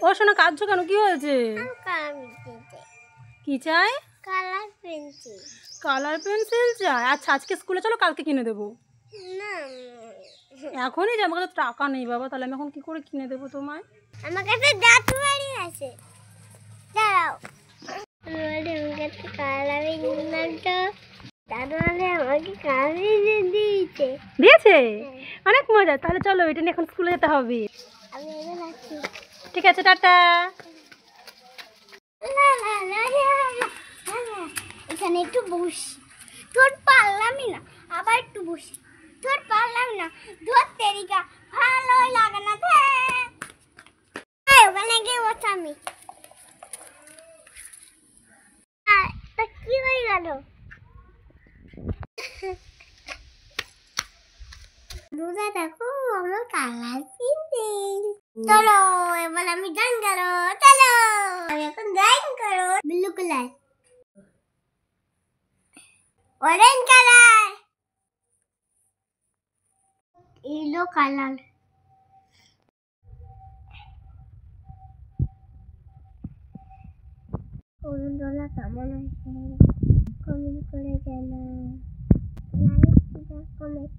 ও শোনা, কাঁদছো কেন? কি হয়েছে? কি চাই? Colour pencil. কালার পেন্সিল চাই? আচ্ছা, আজকে স্কুলে চলো, কালকে কিনে দেবো। না, এখনই যে? আমার কাছে টাকা নেই বাবা, তাহলে আমি এখন কি করে কিনে দেবো তোমায়? আমার কাছে দাদু বাড়ি আছে, দাঁড়াও। আমার কাছে কালার পেন্সিলটা দাদু আমাকে কালার দিয়েছে। দিয়েছে? অনেক মজা। তাহলে চলো, এটা নিয়ে এখন স্কুলে যেতে হবে। আমি এবার আসছি। ঠিক আছে, টাটা। এখানে একটু বসি, তোর পারলামই না, আবার একটু বসি, তোর পারলাম না, ধর তেরিকা ভালোই লাগে না। ওখানে গিয়ে বসে আমি। তা কি হয়ে গেল? দুধা দেখো, আমার কালার পেন্সিল। চলো এবার আমি ড্রয়িং করো, চলো আমি এখন ড্রয়িং করো। Blue colour, orange colour, yellow colour, অরুণদোলা কেমন আছে কমেন্ট করে জানাও। Like comment